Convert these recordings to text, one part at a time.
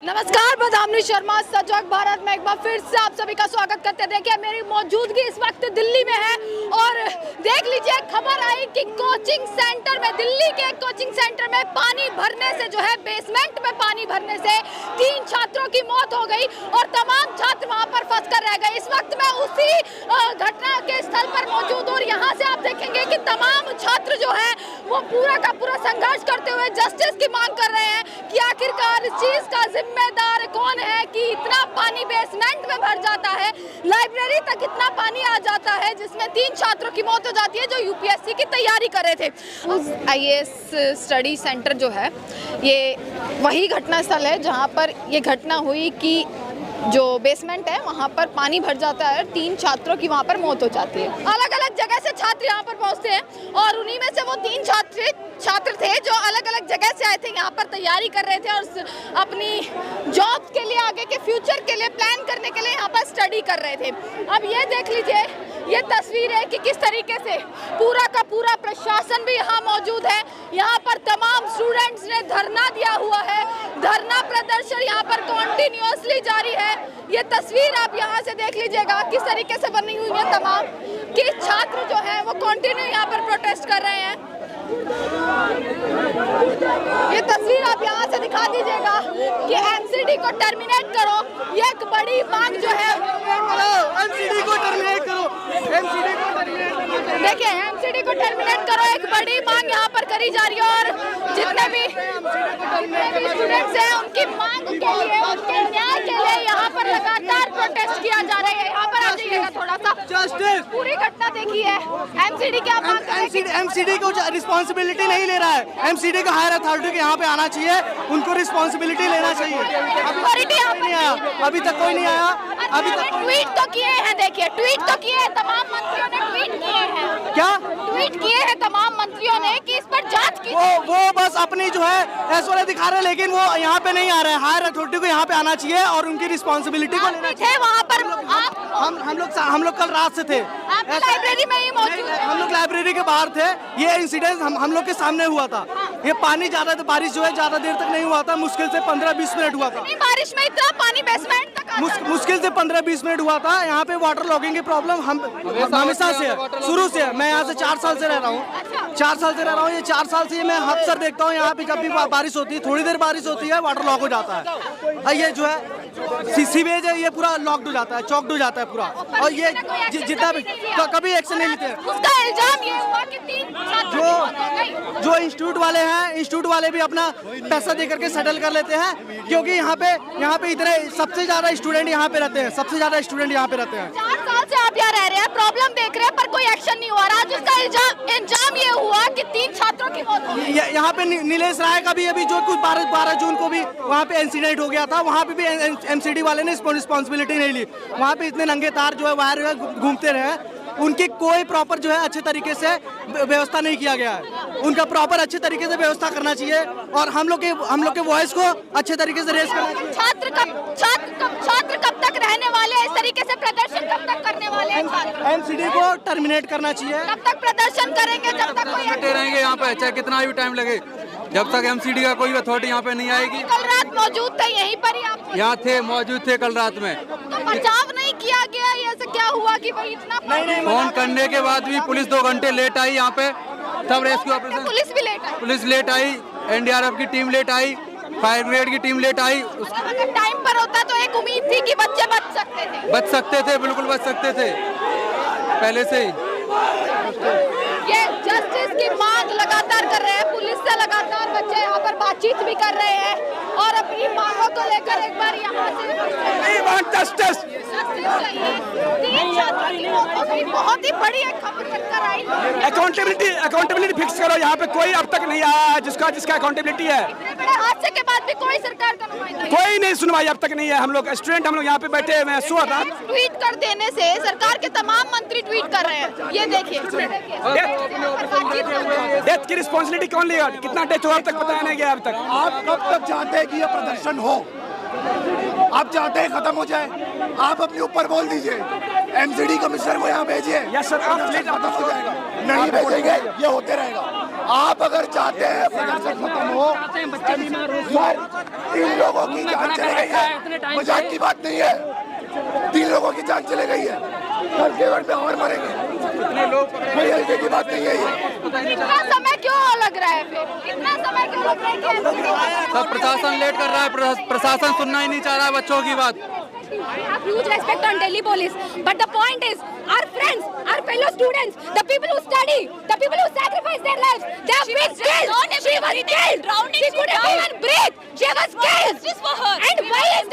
नमस्कार, बदामनी शर्मा सजग भारत में एक बार फिर से आप सभी का स्वागत करते हैं। देखिए मेरी मौजूदगी इस वक्त दिल्ली में है और देख लीजिए खबर आई कि कोचिंग सेंटर में, दिल्ली के कोचिंग सेंटर में पानी भरने से जो है बेसमेंट में पानी भरने से 3 छात्रों की मौत हो गई और तमाम छात्र वहां पर फंस कर रह गए। इस वक्त मैं उसी घटना के स्थल पर मौजूद और यहाँ से आप देखेंगे कि तमाम छात्र जो है वो पूरा का पूरा संघर्ष करते हुए जस्टिस की मांग कर रहे हैं कि आखिरकार इस चीज का जिम्मेदार कौन है कि इतना पानी बेसमेंट में भर जाता है, लाइब्रेरी तक इतना पानी आ जाता है जिसमें 3 छात्रों की मौत हो जाती है जो यूपीएससी की तैयारी कर रहे थे। आईएएस स्टडी सेंटर जो है ये वही घटना स्थल है जहां पर ये घटना हुई कि जो बेसमेंट है वहाँ पर पानी भर जाता है, 3 छात्रों की वहाँ पर मौत हो जाती है। अलग अलग जगह से छात्र यहाँ पर पहुँचते हैं और उन्हीं में से वो 3 छात्र थे जो अलग अलग जगह से आए थे, यहाँ पर तैयारी कर रहे थे और अपनी जॉब के लिए, आगे के फ्यूचर के लिए प्लान करने के लिए यहाँ पर स्टडी कर रहे थे। अब ये देख लीजिए, ये तस्वीर है कि किस तरीके से पूरा का पूरा प्रशासन भी यहाँ मौजूद है। यहाँ पर तमाम स्टूडेंट्स ने धरना दिया हुआ है, धरना प्रदर्शन यहाँ पर कॉन्टिन्यूअसली जारी है। ये तस्वीर आप यहाँ से देख लीजिएगा किस तरीके से बनी हुई है तमाम कि छात्र जो है वो कंटिन्यू यहाँ पर प्रोटेस्ट कर रहे हैं। ये तस्वीर आप यहाँ से दिखा दीजिएगा कि एमसीडी को टर्मिनेट करो, ये एक बड़ी मांग जो है। एमसीडी को टर्मिनेट करो, एमसीडी को टर्मिनेट करो। देखिए एमसीडी को टर्मिनेट करो, एक बड़ी मांग यहाँ पर करी जा रही है और जितने भी स्टूडेंट्स हैं उनकी मांग के लिए, उनके न्याय के लिए यहाँ पर लगातार प्रोटेस्ट किया जा रहा है। यहाँ पर आ जाइएगा थोड़ा सा, जस्टिस पूरी घटना देखी है। एमसीडी क्या मांग कर रहे हैं? एमसीडी को रिस्पॉन्सिबिलिटी नहीं ले रहा है। एमसीडी का हायर अथॉरिटी के यहाँ पे आना चाहिए, उनको रिस्पॉन्सिबिलिटी लेना चाहिए। अभी तक कोई नहीं आया। अभी तक ट्वीट तो किए हैं, देखिए ट्वीट तो किए हैं, तमाम मंत्रियों ने ट्वीट किए हैं। क्या ट्वीट किए हैं तमाम मंत्रियों ने कि इस पर जांच की। वो बस अपनी जो है ऐश्वर्या दिखा रहे हैं, लेकिन वो यहाँ पे नहीं आ रहे हैं। हायर अथॉरिटी को यहाँ पे आना चाहिए और उनकी रिस्पॉन्सिबिलिटी को लेना चाहिए। वहाँ पर हम लोग कल रात से थे, लाइब्रेरी में ही मौजूद है। हम लोग लाइब्रेरी के बाहर थे। ये इंसिडेंट हम लोग के सामने हुआ था। ये पानी ज्यादा, बारिश जो है ज्यादा देर तक नहीं हुआ था, मुश्किल से 15-20 मिनट हुआ था। बारिश में इतना पानी बेसमेंट तक मुश्किल से 15-20 मिनट हुआ था। यहाँ पे वाटर लॉगिंग की प्रॉब्लम हम हमेशा से है, शुरू से है। मैं यहाँ से 4 साल से रह रहा हूँ, 4 साल से रह रहा हूँ। ये 4 साल से मैं अक्सर देखता हूँ यहाँ पे जब भी बारिश होती है, थोड़ी देर बारिश होती है वाटर लॉक हो जाता है। ये जो है सीवेज है, ये पूरा लॉक्ड हो जाता है, चौकड हो जाता है पूरा। और ये जितना भी कभी एक्शन नहीं लेते। उसका इल्जाम ये हुआ कि 3 छात्र जो इंस्टीट्यूट वाले हैं, इंस्टीट्यूट वाले भी अपना पैसा दे करके सेटल कर लेते हैं, क्योंकि यहाँ पे इतने सबसे ज्यादा स्टूडेंट यहाँ पे रहते हैं, सबसे ज्यादा स्टूडेंट यहाँ पे रहते हैं। 4 साल से आप यहाँ रह रहे हैं, प्रॉब्लम देख रहे हैं पर कोई एक्शन नहीं हुआ। आज उसका इल्जाम ये हुआ कि 3 छात्रों की मौत हो गई। यहाँ पे नीलेश राय का भी अभी जो कुछ 12 जून को भी वहाँ पे इंसिडेंट हो गया था, वहाँ पे भी एमसीडी वाले ने रिस्पॉन्सिबिलिटी नहीं ली। वहाँ पे इतने नंगे तार जो है वायर घूमते रहे, उनकी कोई प्रॉपर जो है अच्छे तरीके से व्यवस्था नहीं किया गया है। उनका प्रॉपर अच्छे तरीके से व्यवस्था करना चाहिए और हम लोग के वॉइस को अच्छे तरीके से रेज करना चाहिए। छात्र कब तक रहने वाले हैं? इस तरीके से प्रदर्शन कब तक करने वाले हैं छात्र? एमसीडी को टर्मिनेट करना चाहिए। कब तक प्रदर्शन करेंगे? जब तक कोई बैठे रहेंगे यहाँ पे, चाहे कितना भी टाइम लगे, जब तक एमसीडी का कोई अथॉरिटी यहाँ पे नहीं आएगी। कल रात मौजूद थे यहीं पर ही आप? यहाँ थे, मौजूद थे कल रात में। तो बचाव नहीं किया गया, ये ऐसा क्या हुआ कि भाई इतना फोन करने के बाद भी पुलिस 2 घंटे लेट आई यहाँ पे, तब रेस्क्यू ऑपरेशन। पुलिस भी लेट आई? पुलिस लेट आई, एनडीआरएफ की टीम लेट आई, फायर ब्रिगेड की टीम लेट आई। अगर टाइम पर होता तो एक उम्मीद थी कि बच्चे बच सकते थे। बिल्कुल बच सकते थे पहले से ही। ये जस्टिस की मांग लगातार कर रहे हैं, पुलिस से लगातार बच्चे यहाँ पर बातचीत भी कर रहे हैं और अपनी मांगों को लेकर एक बार यहाँ से जस्टिस बहुत ही बड़ी एक खबर बनकर आई। अकाउंटेबिलिटी फिक्स करो। यहाँ पे कोई अब तक नहीं आया है जिसका अकाउंटेबिलिटी है। बड़े हादसे के बाद भी कोई सरकार का नुमाइंदा कोई नहीं सुनवाई अब तक नहीं है। हम लोग स्टूडेंट, हम लोग यहाँ पे बैठे हुए हैं। ट्वीट कर देने से सरकार के तमाम मंत्री ट्वीट कर रहे हैं। ये देखिए डेथ की रिस्पॉन्सिबिलिटी कौन लेगा? कितना डेथ हुआ अब तक पता नहीं गया अब तक। आप कब तक चाहते हैं कि ये प्रदर्शन हो? आप चाहते हैं खत्म हो जाए? आप अपने ऊपर बोल दीजिए, एमसीडी कमिश्नर को यहाँ भेजिए। यस सर, आप प्लीज। खत्म हो जाएगा। नहीं भेजेंगे, ये होते रहेगा। आप अगर चाहते हैं प्रदर्शन खत्म हो, सर 3 लोगों की जान चली गई है, मजाक की बात नहीं है। 3 लोगों की जान चली गई है, कल के वक्त में और मरेंगे, कोई हल्के की बात नहीं है ये। इतना समय क्यों लग रहा है फिर? इतना समय क्यों लग रहा है? सब प्रशासन लेट कर रहा है, प्रशासन सुनना ही नहीं चाह रहा है बच्चों की बात। I have huge respect on Delhi police, but the point is, our friends, our fellow students, the people who study, the people who sacrifice their lives, they have been killed. She was killed. She couldn't even breathe. She was killed. And why is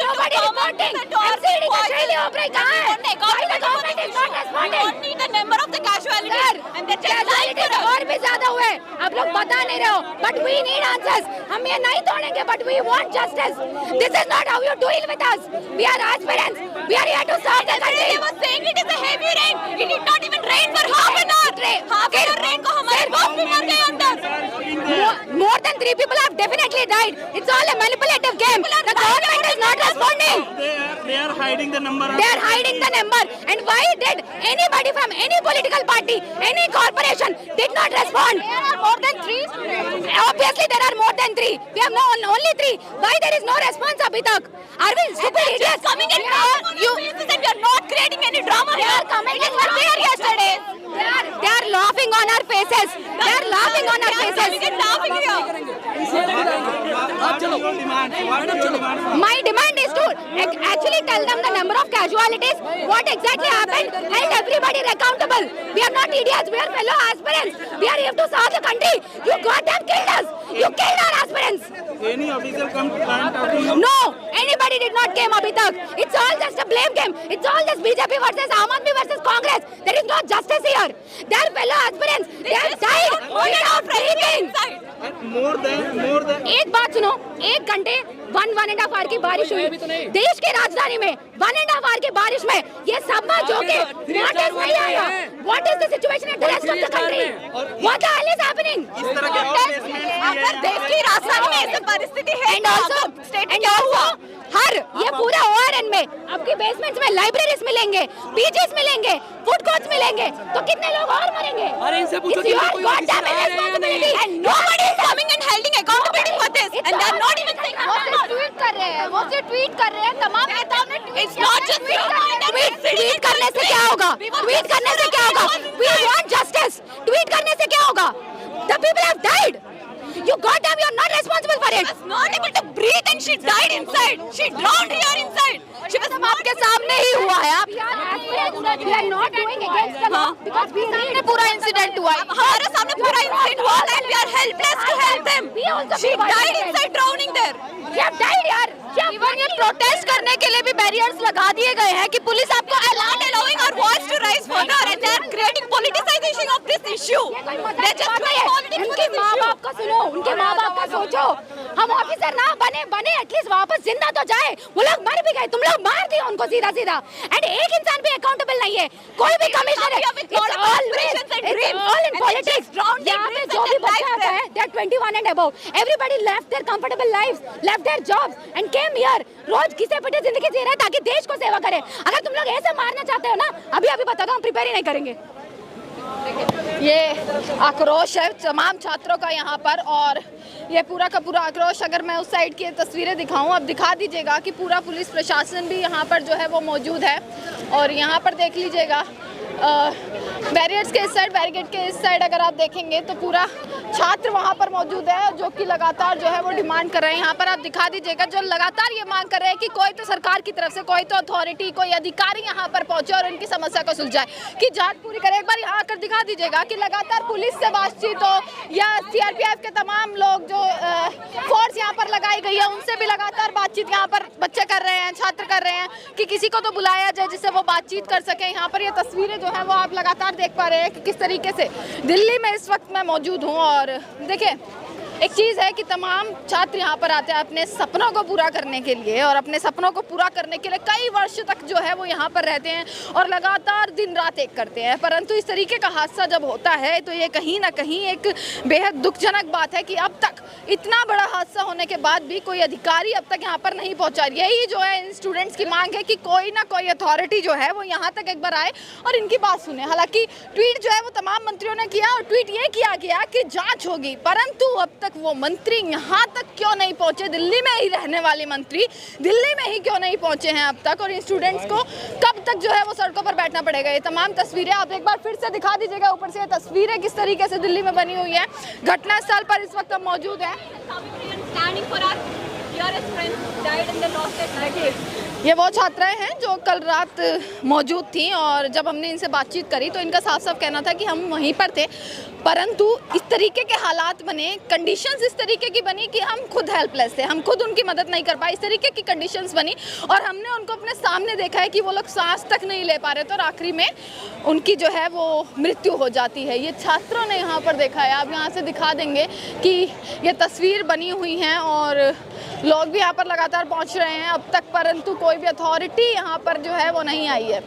nobody reporting? MCD का शैली ओपरे कहाँ है? Why the government is not responding? The number of the casualties and the Casualties और भी ज्यादा हुए, आप लोग बता नहीं रहे हो, but we need answers. हम ये नहीं तोड़ेंगे, but we want justice. This is not how you deal with us. We are aspirants. We are here to serve the country. They were saying it is a heavy rain. It did not even rain for half an hour. Half an hour rain को हमारे बाप भी मर गए अंदर. More than 3 people have definitely died. It's all a manipulative game. The government is not responding. They are hiding the number. They are hiding the number. And why did anybody from any political party, any corporation did not respond? There are more than 3. Obviously there are more than 3. We have only 3. Why there is no response abhi tak? Are we stupid idiots? Coming in you and we are not creating any drama They here. are coming It in was there yesterday. They are laughing on our faces. They are laughing on our faces. Coming and laughing here. My demand is to actually tell them the number of casualties, what exactly happened, held everybody accountable. We are not idiots, we are fellow aspirants. We are here to serve the country. You goddamn killed us. You killed our aspirants. Any official come to plant talking? No, anybody did not came abhi tak. It's all just a blame game. It's all just BJP versus Aam Aadmi versus Congress. There is no justice here. They are fellow aspirants. They have died without breathing. More than. एक बात सुनो, 1 घंटे 1.5 our की बारिश हुई देश की राजधानी में। 1.5 आवर की बारिश में ये सब बात जो कि नोटिस नहीं आया। What is the situation in the rest of the country? What the hell is happening? अगर देश की राजधानी में ऐसी परिस्थिति है And also, हर ये पूरा ORN में आपकी बेसमेंट्स में लाइब्रेरीज मिलेंगे, पीजीज मिलेंगे, फूड कोर्ट्स मिलेंगे, तो कितने लोग और मरेंगे? अरे इनसे पूछो कि कोई goddamn responsibility and nobody is coming and holding accountability for this and they are not even saying वो सिर्फ ट्वीट कर रहे हैं, वो सिर्फ ट्वीट कर रहे हैं। तमाम नेताओं ने It's not just ट्वीट करने से क्या होगा? ट्वीट करने से क्या होगा? We want justice. ट्वीट करने से क्या होगा? The people have died. You goddamn, you are not responsible for it. She was not able to breathe and she died inside. She drowned here inside. She was आपके सामने ही हुआ है। आप we are not doing against the law because we need पूरा incident हुआ है, हमारे सामने पूरा इंसिडेंट हुआ है and we are helpless to help them. She died inside drowning there. We have died यार। Even ये प्रोटेस्ट करने के लिए भी बैरियर्स लगा दिए गए हैं कि पुलिस आपको not allowing our voice to rise further and they are creating politicization of this issue. They just doing politics for उनके this माँ issue. बाप का सुनो, उनके माँ बाप का सोचो। हम ऑफिसर ना बने एटलीस्ट वापस जिंदा तो जाए। वो लोग मर भी गए, तुम लोग मार दिए उनको सीधा एंड एक इंसान भी अकाउंटेबल नहीं है, कोई भी कमिश्नर है। It's all in politics. यहाँ पे जो भी बच्चा आता है, they are 21 and above. Everybody left their comfortable lives, left their jobs and came here. रोज घिसे पिटे जिंदगी जी रहे हैं ताकि देश को सेवा करे। अगर तुम लोग ऐसे मारना चाहते हो ना, अभी बता दो, हम प्रिपेयर ही नहीं करेंगे। ये आक्रोश है तमाम छात्रों का यहाँ पर, और ये पूरा का पूरा आक्रोश, अगर मैं उस साइड की तस्वीरें दिखाऊं, अब दिखा दीजिएगा कि पूरा पुलिस प्रशासन भी यहाँ पर जो है वो मौजूद है। और यहाँ पर देख लीजिएगा बैरियर्स के इस साइड, बैरिकेड के इस साइड अगर आप देखेंगे तो पूरा छात्र वहाँ पर मौजूद है जो कि लगातार जो है वो डिमांड कर रहे हैं। यहाँ पर आप दिखा दीजिएगा, जो लगातार ये मांग कर रहे हैं कि कोई तो सरकार की तरफ से कोई तो अथॉरिटी, कोई अधिकारी यहाँ पर पहुंचे और उनकी समस्या को सुलझाए, कि जांच पूरी करे। एक बार यहाँ आकर दिखा दीजिएगा कि लगातार पुलिस से बातचीत हो या CRPF के तमाम लोग जो फोर्स यहाँ पर लगाई गई है उनसे भी लगातार बातचीत यहाँ पर बच्चे कर रहे हैं, छात्र कर रहे हैं कि किसी को तो बुलाया जाए जिससे वो बातचीत कर सके। यहाँ पर ये तस्वीरें जो है वो आप लगातार देख पा रहे हैं कि किस तरीके से दिल्ली में इस वक्त मैं मौजूद हूँ। और देखिए, एक चीज़ है कि तमाम छात्र यहाँ पर आते हैं अपने सपनों को पूरा करने के लिए, और अपने सपनों को पूरा करने के लिए कई वर्ष तक जो है वो यहाँ पर रहते हैं और लगातार दिन रात एक करते हैं। परंतु इस तरीके का हादसा जब होता है तो ये कहीं ना कहीं एक बेहद दुखजनक बात है कि अब तक इतना बड़ा हादसा होने के बाद भी कोई अधिकारी अब तक यहाँ पर नहीं पहुँचा। यही जो है इन स्टूडेंट्स की मांग है कि कोई ना कोई अथॉरिटी जो है वो यहाँ तक एक बार आए और इनकी बात सुने। हालांकि ट्वीट जो है वो तमाम मंत्रियों ने किया और ट्वीट ये किया गया कि जाँच होगी, परंतु अब तक वो मंत्री यहाँ तक क्यों नहीं पहुँचे, दिल्ली में ही रहने वाले मंत्री दिल्ली में ही क्यों नहीं पहुँचे हैं अब तक, और इन स्टूडेंट्स को कब तक जो है वो सड़कों पर बैठना पड़ेगा। ये तमाम तस्वीरें आप एक बार फिर से दिखा दीजिएगा, ऊपर से ये तस्वीरें किस तरीके से दिल्ली में बनी हुई है। घटना स्थल पर इस वक्त हम मौजूद हैं। ये वो छात्राएं हैं जो कल रात मौजूद थी, और जब हमने इनसे बातचीत करी तो इनका साफ साफ कहना था कि हम वहीं पर थे, परंतु इस तरीके के हालात बने, कंडीशंस इस तरीके की बनी कि हम खुद हेल्पलेस थे, हम खुद उनकी मदद नहीं कर पाए। इस तरीके की कंडीशंस बनी और हमने उनको अपने सामने देखा है कि वो लोग सांस तक नहीं ले पा रहे थे और आखिरी में उनकी जो है वो मृत्यु हो जाती है। ये छात्रों ने यहाँ पर देखा है, आप यहाँ से दिखा देंगे कि ये तस्वीर बनी हुई हैं और लोग भी यहाँ पर लगातार पहुँच रहे हैं अब तक, परंतु कोई भी अथॉरिटी यहाँ पर जो है वो नहीं आई है।